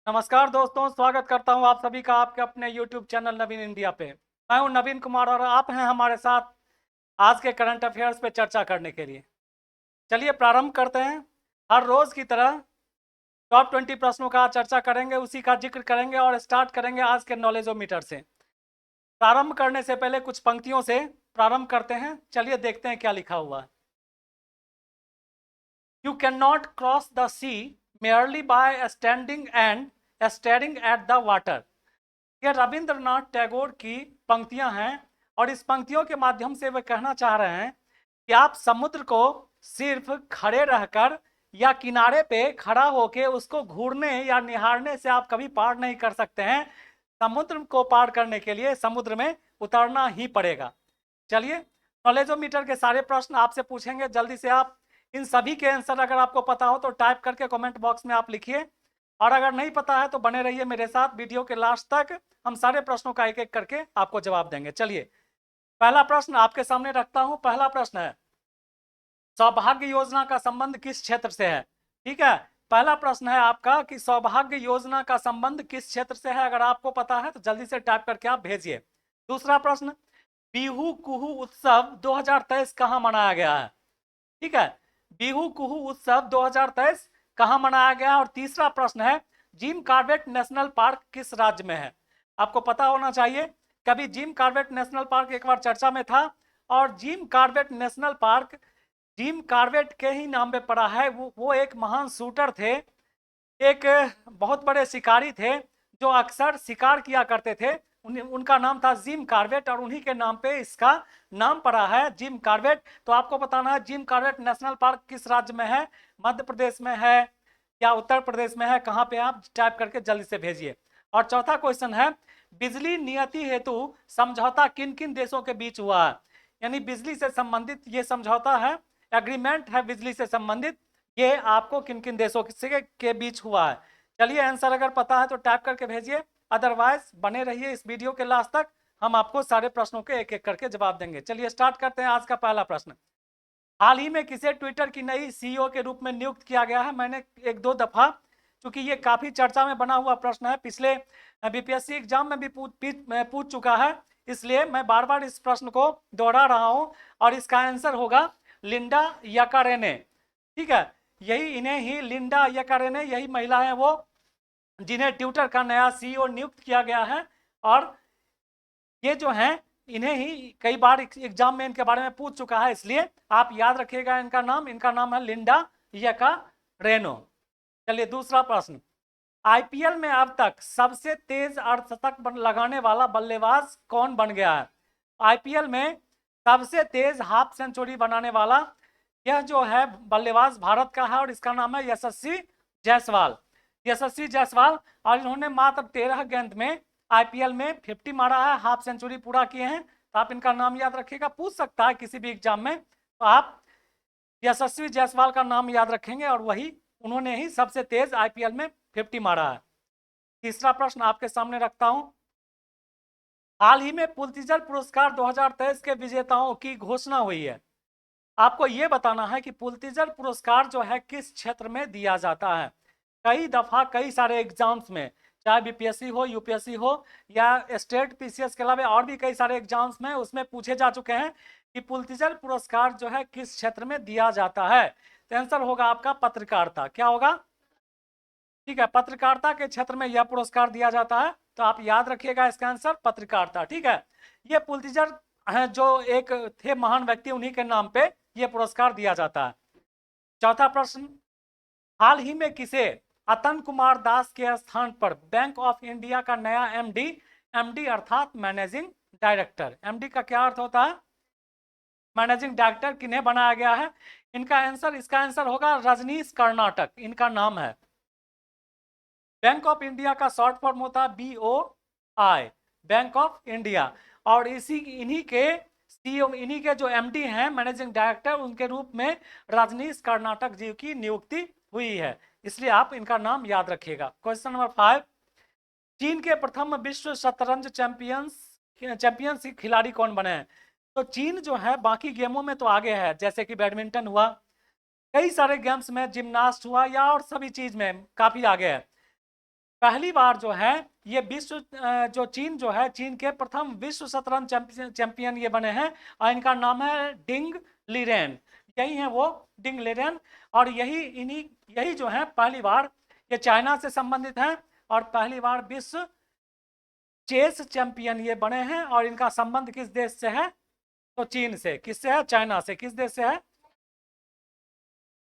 नमस्कार दोस्तों, स्वागत करता हूं आप सभी का आपके अपने YouTube चैनल नवीन इंडिया पे। मैं हूं नवीन कुमार और आप हैं हमारे साथ आज के करंट अफेयर्स पे चर्चा करने के लिए। चलिए प्रारंभ करते हैं। हर रोज की तरह टॉप 20 प्रश्नों का चर्चा करेंगे, उसी का जिक्र करेंगे और स्टार्ट करेंगे आज के नॉलेजोमीटर से। प्रारंभ करने से पहले कुछ पंक्तियों से प्रारंभ करते हैं। चलिए देखते हैं क्या लिखा हुआ है। You can not cross the sea merely by standing and staring at the water। ये रविंद्रनाथ टैगोर की पंक्तियां हैं और इस पंक्तियों के माध्यम से वे कहना चाह रहे हैं कि आप समुद्र को सिर्फ खड़े रहकर या किनारे पे खड़ा होके उसको घूरने या निहारने से आप कभी पार नहीं कर सकते हैं। समुद्र को पार करने के लिए समुद्र में उतरना ही पड़ेगा। चलिए, नॉलेजोमीटर के सारे प्रश्न आपसे पूछेंगे। जल्दी से आप इन सभी के आंसर अगर आपको पता हो तो टाइप करके कमेंट बॉक्स में आप लिखिए, और अगर नहीं पता है तो बने रहिए मेरे साथ वीडियो के लास्ट तक। हम सारे प्रश्नों का एक एक करके आपको जवाब देंगे। चलिए, पहला प्रश्न आपके सामने रखता हूं। पहला प्रश्न है, सौभाग्य योजना का संबंध किस क्षेत्र से है? ठीक है, पहला प्रश्न है आपका कि सौभाग्य योजना का संबंध किस क्षेत्र से है। अगर आपको पता है तो जल्दी से टाइप करके आप भेजिए। दूसरा प्रश्न, बिहू कुहू उत्सव 2023 कहां मनाया गया है? ठीक है, बिहू कुहू उत्सव 2023 कहां मनाया गया? और तीसरा प्रश्न है, जिम कॉर्बेट नेशनल पार्क किस राज्य में है? आपको पता होना चाहिए, कभी जिम कॉर्बेट नेशनल पार्क एक बार चर्चा में था, और Jim Corbett national park Jim Corbett के ही नाम पे पड़ा है। वो एक महान शूटर थे, एक बहुत बड़े शिकारी थे जो अक्सर शिकार किया करते थे। उनका नाम था जिम कॉर्बेट और उन्हीं के नाम पे इसका नाम पड़ा है, जिम कॉर्बेट। तो आपको बताना है जिम कॉर्बेट नेशनल पार्क किस राज्य में है, मध्य प्रदेश में है या उत्तर प्रदेश में है? कहाँ पे? आप टाइप करके जल्दी से भेजिए। और चौथा क्वेश्चन है, बिजली नियति हेतु समझौता किन किन देशों के बीच हुआ है? यानी बिजली से संबंधित ये समझौता है, एग्रीमेंट है बिजली से संबंधित, ये आपको किन किन देशों के बीच हुआ है? चलिए, आंसर अगर पता है तो टाइप करके भेजिए, अदरवाइज बने रहिए इस वीडियो के लास्ट तक। हम आपको सारे प्रश्नों के एक एक करके जवाब देंगे। चलिए स्टार्ट करते हैं आज का पहला प्रश्न। हाल ही में किसे ट्विटर की नई सीईओ के रूप में नियुक्त किया गया है? मैंने एक दो दफा, क्योंकि ये काफी चर्चा में बना हुआ प्रश्न है, पिछले बीपीएससी एग्जाम में भी पूछ चुका है, इसलिए मैं बार बार इस प्रश्न को दोहरा रहा हूं। और इसका आंसर होगा लिंडा यकारेने। ठीक है, यही इन्हें ही लिंडा यकारेने, यही महिला है वो जिन्हें ट्विटर का नया सीईओ नियुक्त किया गया है। और ये जो हैं इन्हें ही कई बार एग्जाम में इनके बारे में पूछ चुका है, इसलिए आप याद रखिएगा इनका नाम है लिंडा यकारेनो। चलिए दूसरा प्रश्न, आईपीएल में अब तक सबसे तेज अर्धशतक लगाने वाला बल्लेबाज कौन बन गया है? आईपीएल में सबसे तेज हाफ सेंचुरी बनाने वाला यह जो है बल्लेबाज भारत का है और इसका नाम है यशस्वी जायसवाल। यशस्वी जायसवाल, और इन्होंने मात्र 13 गेंद में आईपीएल में 50 मारा है, हाफ सेंचुरी पूरा किए हैं। तो आप इनका नाम याद रखिएगा, पूछ सकता है किसी भी एग्जाम में, तो आप यशस्वी जायसवाल का नाम याद रखेंगे और वही उन्होंने ही सबसे तेज आईपीएल में 50 मारा है। तीसरा प्रश्न आपके सामने रखता हूं, हाल ही में पुलित्जर पुरस्कार 2023 के विजेताओं की घोषणा हुई है। आपको यह बताना है कि पुलित्जर पुरस्कार जो है किस क्षेत्र में दिया जाता है। कई दफा कई सारे एग्जाम्स में, चाहे बीपीएससी हो, यूपीएससी हो या स्टेट पीसीएस के अलावा और भी कई सारे एग्जाम्स में उसमें पूछे जा चुके हैं कि पुलित्जर पुरस्कार जो है किस क्षेत्र में दिया जाता है। तो आंसर होगा आपका पत्रकारिता। क्या होगा? ठीक है, पत्रकारिता के क्षेत्र में यह पुरस्कार दिया जाता है, तो आप याद रखिएगा इसका आंसर पत्रकारिता। ठीक है, ये पुलित्जर जो एक थे महान व्यक्ति, उन्हीं के नाम पे यह पुरस्कार दिया जाता है। चौथा प्रश्न, हाल ही में किसे अतन कुमार दास के स्थान पर बैंक ऑफ इंडिया का नया एमडी, एमडी अर्थात मैनेजिंग डायरेक्टर, एमडी का क्या अर्थ होता है? मैनेजिंग डायरेक्टर किन्हें बनाया गया है? इसका आंसर होगा रजनीश कर्नाटक, इनका नाम है। बैंक ऑफ इंडिया का शॉर्ट फॉर्म होता है BOI, बैंक ऑफ इंडिया। और इन्हीं के सीईओ, इन्हीं के जो एमडी हैं मैनेजिंग डायरेक्टर, उनके रूप में रजनीश कर्नाटक जी की नियुक्ति हुई है, इसलिए आप इनका नाम याद रखिएगा। क्वेश्चन नंबर 5, चीन के प्रथम विश्व शतरंज चैंपियंस खिलाड़ी कौन बने हैं? तो चीन जो है बाकी गेमों में तो आगे है, जैसे कि बैडमिंटन हुआ, कई सारे गेम्स में, जिम्नास्ट हुआ या और सभी चीज में काफी आगे है। पहली बार जो है ये विश्व जो चीन जो है, चीन के प्रथम विश्व शतरंज चैंपियन ये बने हैं और इनका नाम है डिंग लीरेन। यही है वो डिंग लीरेन, और यही जो है पहली बार ये चाइना से संबंधित है और पहली बार विश्व चेस चैंपियन ये बने हैं। और इनका संबंध किस देश से है? तो चीन से। किससे है? चाइना से। किस देश से है?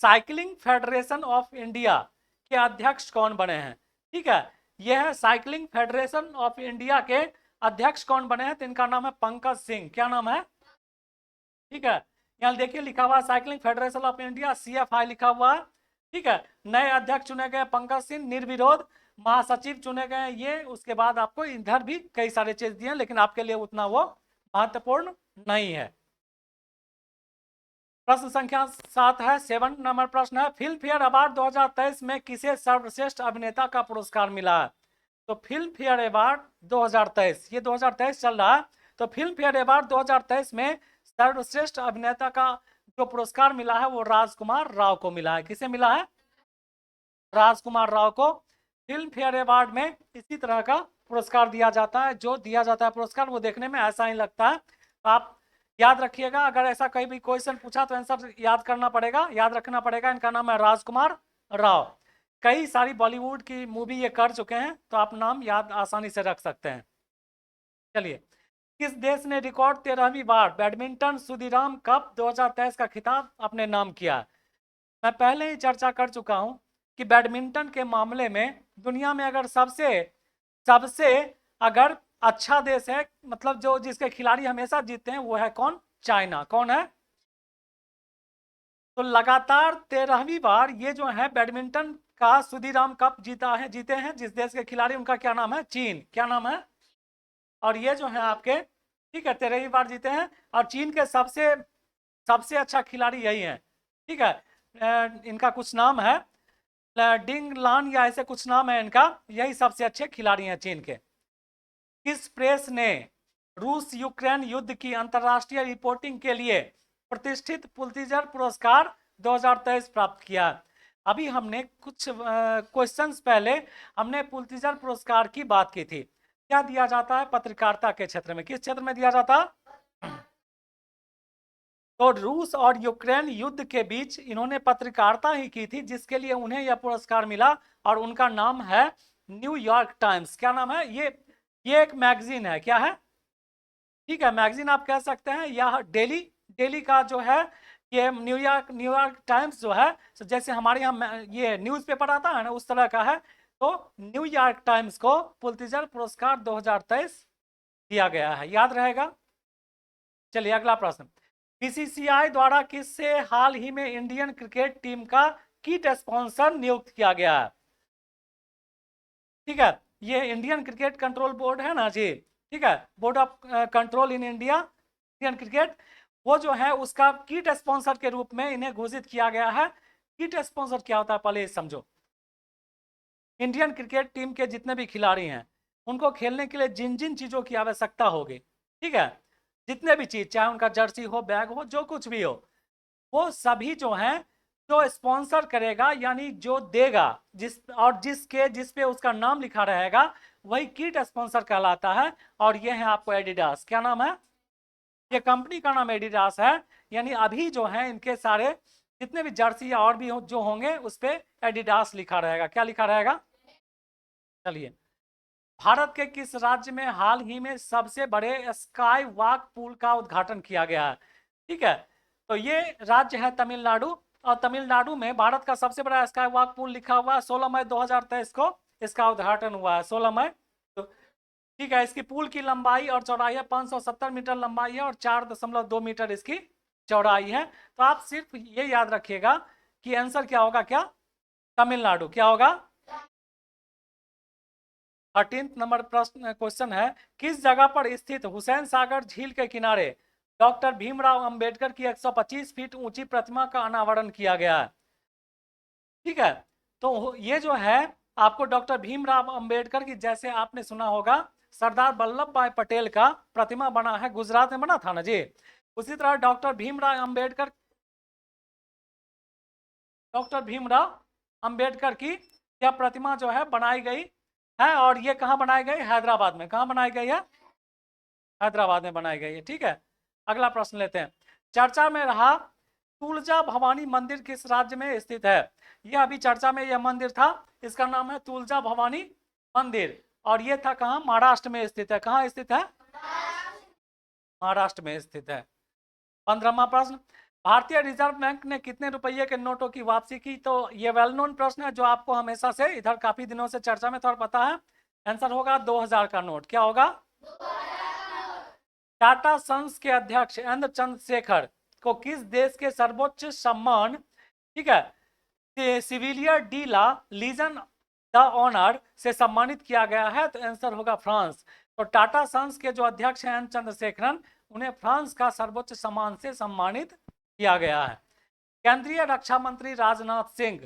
साइकिलिंग फेडरेशन ऑफ इंडिया के अध्यक्ष कौन बने हैं? ठीक है, यह है साइकिलिंग फेडरेशन ऑफ इंडिया के अध्यक्ष कौन बने हैं? तो इनका नाम है पंकज सिंह। क्या नाम है? ठीक है, यहाँ देखिए लिखा हुआ cycling federation of India, CFI लिखा हुआ है। ठीक है, नए अध्यक्ष चुने गए पंकज सिंह, निर्विरोध महासचिव चुने गए ये। उसके बाद आपको इधर भी कई सारे चीज दिए, लेकिन आपके लिए उतना वो महत्वपूर्ण नहीं है। प्रश्न संख्या 7 है, 7 नंबर प्रश्न है, फिल्म फेयर अवार्ड 2023 में किसे सर्वश्रेष्ठ अभिनेता का पुरस्कार मिला है? तो फिल्म फेयर अवार्ड 2023, ये 2023 चल रहा है, तो फिल्म फेयर अवार्ड 2023 में सर्वश्रेष्ठ अभिनेता का जो पुरस्कार मिला है वो राजकुमार राव को मिला है। किसे मिला है? राजकुमार राव को। फिल्म फेयर अवार्ड में इसी तरह का पुरस्कार दिया जाता है, जो दिया जाता है पुरस्कार वो देखने में ऐसा ही लगता है। तो आप याद रखिएगा, अगर ऐसा कहीं भी क्वेश्चन पूछा तो आंसर याद करना पड़ेगा, याद रखना पड़ेगा। इनका नाम है राजकुमार राव। कई सारी बॉलीवुड की मूवी ये कर चुके हैं, तो आप नाम याद आसानी से रख सकते हैं। चलिए, किस देश ने रिकॉर्ड 13वीं बार बैडमिंटन सुदीराम कप 2023 का खिताब अपने नाम किया? मैं पहले ही चर्चा कर चुका हूं कि बैडमिंटन के मामले में दुनिया में अगर सबसे सबसे अगर अच्छा देश है, मतलब जो जिसके खिलाड़ी हमेशा जीतते हैं, वो है कौन? चाइना। कौन है? तो लगातार 13वीं बार ये जो है बैडमिंटन का सुदीराम कप जीते हैं जिस देश के खिलाड़ी, उनका क्या नाम है? चीन। क्या नाम है? और ये जो है आपके, ठीक है, 13वीं बार जीते हैं और चीन के सबसे सबसे अच्छा खिलाड़ी यही है। ठीक है, इनका कुछ नाम है डिंग लान या ऐसे कुछ नाम है इनका, यही सबसे अच्छे खिलाड़ी हैं चीन के। किस प्रेस ने रूस यूक्रेन युद्ध की अंतरराष्ट्रीय रिपोर्टिंग के लिए प्रतिष्ठित पुलित्जर पुरस्कार 2023 प्राप्त किया? अभी हमने कुछ क्वेश्चंस पहले हमने पुलित्जर पुरस्कार की बात की थी। क्या दिया जाता है पत्रकारिता के क्षेत्र में? किस क्षेत्र में दिया जाता? तो रूस और यूक्रेन युद्ध के बीच इन्होंने पत्रकारिता ही की थी, जिसके लिए उन्हें यह पुरस्कार मिला, और उनका नाम है न्यूयॉर्क टाइम्स। क्या नाम है? ये एक मैगजीन है। क्या है? ठीक है, मैगजीन आप कह सकते हैं, या डेली डेली का जो है ये न्यूयॉर्क टाइम्स जो है, जैसे हमारे यहाँ ये न्यूज़पेपर आता है ना, उस तरह का है। तो न्यूयॉर्क टाइम्स को पुलित्जर पुरस्कार 2023 दिया गया है, याद रहेगा। चलिए अगला प्रश्न, बीसीसीआई द्वारा किससे हाल ही में इंडियन क्रिकेट टीम का किट स्पॉन्सर नियुक्त किया गया है? ठीक है, ये इंडियन क्रिकेट कंट्रोल बोर्ड है ना जी, ठीक है, board of control in India Indian cricket, वो जो है उसका किट स्पॉन्सर के रूप में इन्हें घोषित किया गया है। किट स्पॉन्सर क्या होता है पहले समझो। इंडियन क्रिकेट टीम के जितने भी खिलाड़ी हैं, उनको खेलने के लिए जिन जिन चीज़ों की आवश्यकता होगी, ठीक है, जितने भी चीज़, चाहे उनका जर्सी हो, बैग हो, जो कुछ भी हो, वो सभी जो हैं, जो स्पॉन्सर करेगा यानी जो देगा, जिस पे उसका नाम लिखा रहेगा, वही किट स्पॉन्सर कहलाता है। और ये है आपको एडिडास। क्या नाम है? ये कंपनी का नाम एडिडास है। यानी अभी जो है इनके सारे जितने भी जर्सी या और भी जो होंगे उस पर एडिडास लिखा रहेगा। क्या लिखा रहेगा? चलिए, भारत के किस राज्य में हाल ही में सबसे बड़े स्काई वॉक पुल का उद्घाटन किया गया है? ठीक है, तो ये राज्य है तमिलनाडु, और तमिलनाडु में भारत का सबसे बड़ा स्काई वॉक पुल लिखा हुआ है। 16 मई 2023 को इसका उद्घाटन हुआ है, 16 मई। तो ठीक है, इसकी पुल की लंबाई और चौड़ाई है 570 मीटर लंबाई है और 4.2 मीटर इसकी चौड़ाई है। तो आप सिर्फ ये याद रखिएगा कि आंसर क्या होगा? क्या? तमिलनाडु। क्या होगा? 13 नंबर प्रश्न क्वेश्चन है, किस जगह पर स्थित हुसैन सागर झील के किनारे डॉक्टर भीमराव अंबेडकर की 125 फीट ऊंची प्रतिमा का अनावरण किया गया है? ठीक है, तो ये जो है आपको डॉक्टर भीमराव अंबेडकर की, जैसे आपने सुना होगा सरदार वल्लभ भाई पटेल का प्रतिमा बना है, गुजरात में बना था ना जी, उसी तरह डॉक्टर भीमराव अंबेडकर की क्या प्रतिमा जो है बनाई गई है, और ये कहाँ बनाई गई? हैदराबाद में। कहाँ बनाई गई है? हैदराबाद में बनाई गई है। ठीक है, अगला प्रश्न लेते हैं। चर्चा में रहा तुलजा भवानी मंदिर किस राज्य में स्थित है? यह अभी चर्चा में यह मंदिर था, इसका नाम है तुलजा भवानी मंदिर, और ये था कहाँ? महाराष्ट्र में स्थित है। कहाँ स्थित है? महाराष्ट्र में स्थित है। 15वां प्रश्न, भारतीय रिजर्व बैंक ने कितने रुपये के नोटों की वापसी की? तो ये वेल नोन प्रश्न है जो आपको हमेशा से इधर काफी दिनों से चर्चा में तो पता है। आंसर होगा 2000 का नोट। क्या होगा? टाटा सन्स के अध्यक्ष एन चंद्रशेखर को किस देश के सर्वोच्च सम्मान, ठीक है, सिविलियर डी ला लीजन द ऑनर से सम्मानित किया गया है? तो आंसर होगा फ्रांस। तो टाटा सन्स के जो अध्यक्ष हैं एन चंद्रशेखरन, उन्हें फ्रांस का सर्वोच्च सम्मान से सम्मानित किया गया है। केंद्रीय रक्षा मंत्री राजनाथ सिंह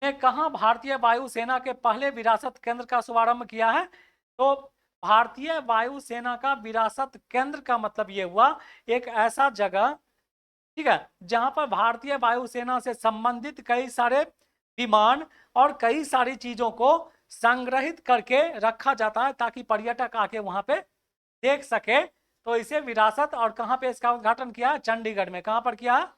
ने कहां भारतीय वायुसेना के पहले विरासत केंद्र का शुभारंभ किया है? तो भारतीय वायुसेना का विरासत केंद्र का मतलब ये हुआ एक ऐसा जगह, ठीक है, जहां पर भारतीय वायुसेना से संबंधित कई सारे विमान और कई सारी चीजों को संग्रहित करके रखा जाता है ताकि पर्यटक आके वहां पे देख सके। तो इसे विरासत, और कहां पे इसका उद्घाटन किया? चंडीगढ़ में। कहां पर किया?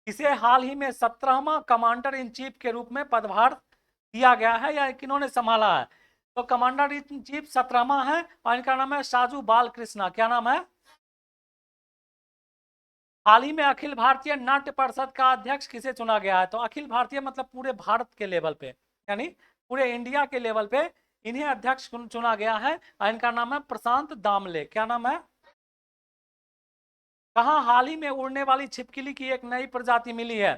इसे हाल ही में 17वां कमांडर इन चीफ के रूप में पदभार दिया गया है, या किन्होंने संभाला है? तो कमांडर इन चीफ 17वां है, और इनका नाम है साजू बाल कृष्णा। क्या नाम है? हाल ही में अखिल भारतीय नाट्य परिषद का अध्यक्ष किसे चुना गया है? तो अखिल भारतीय मतलब पूरे भारत के लेवल पे, यानी पूरे इंडिया के लेवल पे इन्हें अध्यक्ष चुना गया है, और इनका नाम है प्रशांत दामले। क्या नाम है? कहाँ हाल ही में उड़ने वाली छिपकली की एक नई प्रजाति मिली है?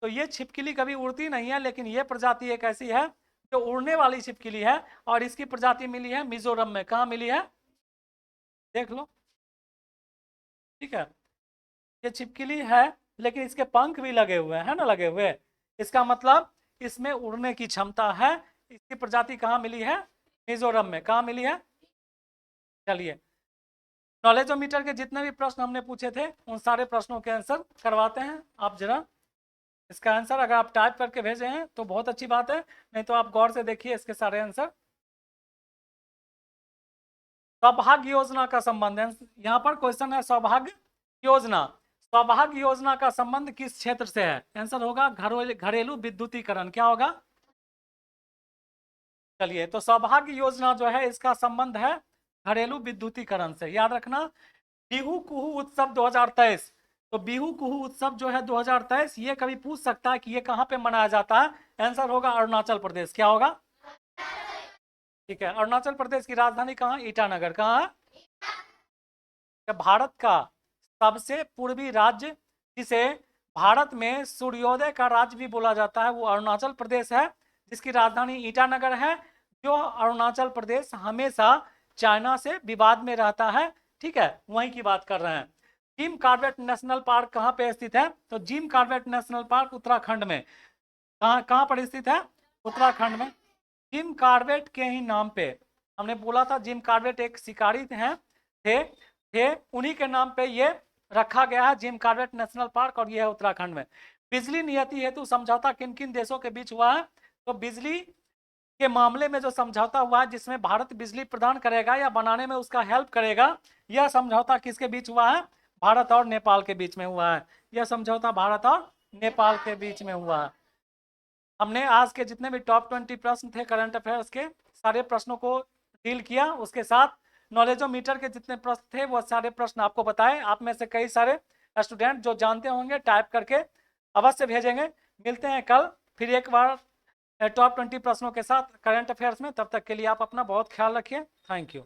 तो ये छिपकली कभी उड़ती नहीं है, लेकिन ये प्रजाति एक ऐसी है जो उड़ने वाली छिपकली है, और इसकी प्रजाति मिली है मिजोरम में। कहाँ मिली है? देख लो, ठीक है। ये छिपकली है, लेकिन इसके पंख भी लगे हुए हैं ना, लगे हुए, इसका मतलब इसमें उड़ने की क्षमता है। इसकी प्रजाति कहाँ मिली है? मिजोरम में। कहाँ मिली है? चलिए, नॉलेजोमीटर के जितने भी प्रश्न हमने पूछे थे उन सारे प्रश्नों के आंसर करवाते हैं। आप जरा इसका आंसर अगर आप टाइप करके भेजे हैं तो बहुत अच्छी बात है, नहीं तो आप गौर से देखिए इसके सारे आंसर। सौभाग्य योजना का संबंध है, यहाँ पर क्वेश्चन है सौभाग्य योजना। सौभाग्य योजना का संबंध किस क्षेत्र से है? आंसर होगा घरेलू विद्युतीकरण। क्या होगा? चलिए, तो सौभाग्य योजना जो है इसका संबंध है घरेलू विद्युतीकरण से। याद रखना, बिहू कुहू उत्सव 2023, तो बिहू कुहू उत्सव जो है 2023, ये कभी पूछ सकता है कि ये कहाँ पे मनाया जाता है? आंसर होगा अरुणाचल प्रदेश। क्या होगा? ठीक है, अरुणाचल प्रदेश की राजधानी कहाँ? ईटानगर। कहाँ है? भारत का सबसे पूर्वी राज्य, जिसे भारत में सूर्योदय का राज्य भी बोला जाता है, वो अरुणाचल प्रदेश है, जिसकी राजधानी ईटानगर है। जो अरुणाचल प्रदेश हमेशा चाइना से विवाद में रहता है, ठीक है, वहीं की बात कर रहे हैं। जिम कॉर्बेट नेशनल पार्क कहाँ पे स्थित है? तो Jim Corbett national park Uttarakhand में। कहाँ पर स्थित है? उत्तराखंड में। जिम कॉर्बेट के ही नाम पे, हमने बोला था जिम कॉर्बेट एक शिकारी हैं, थे उन्हीं के नाम पे ये रखा गया है जिम कॉर्बेट नेशनल पार्क, और ये है उत्तराखंड में। बिजली नियति हेतु समझौता किन किन देशों के बीच हुआ है? तो बिजली के मामले में जो समझौता हुआ है जिसमें भारत बिजली प्रदान करेगा या बनाने में उसका हेल्प करेगा, यह समझौता किसके बीच हुआ है? भारत और नेपाल के बीच में हुआ है। यह समझौता भारत और नेपाल के बीच में हुआ है। हमने आज के जितने भी टॉप 20 प्रश्न थे करंट अफेयर्स के, सारे प्रश्नों को डील किया। उसके साथ नॉलेजोमीटर के जितने प्रश्न थे वो सारे प्रश्न आपको बताए। आप में से कई सारे स्टूडेंट जो जानते होंगे टाइप करके अवश्य भेजेंगे। मिलते हैं कल फिर एक बार टॉप 20 प्रश्नों के साथ करंट अफेयर्स में। तब तक के लिए आप अपना बहुत ख्याल रखिए। Thank you.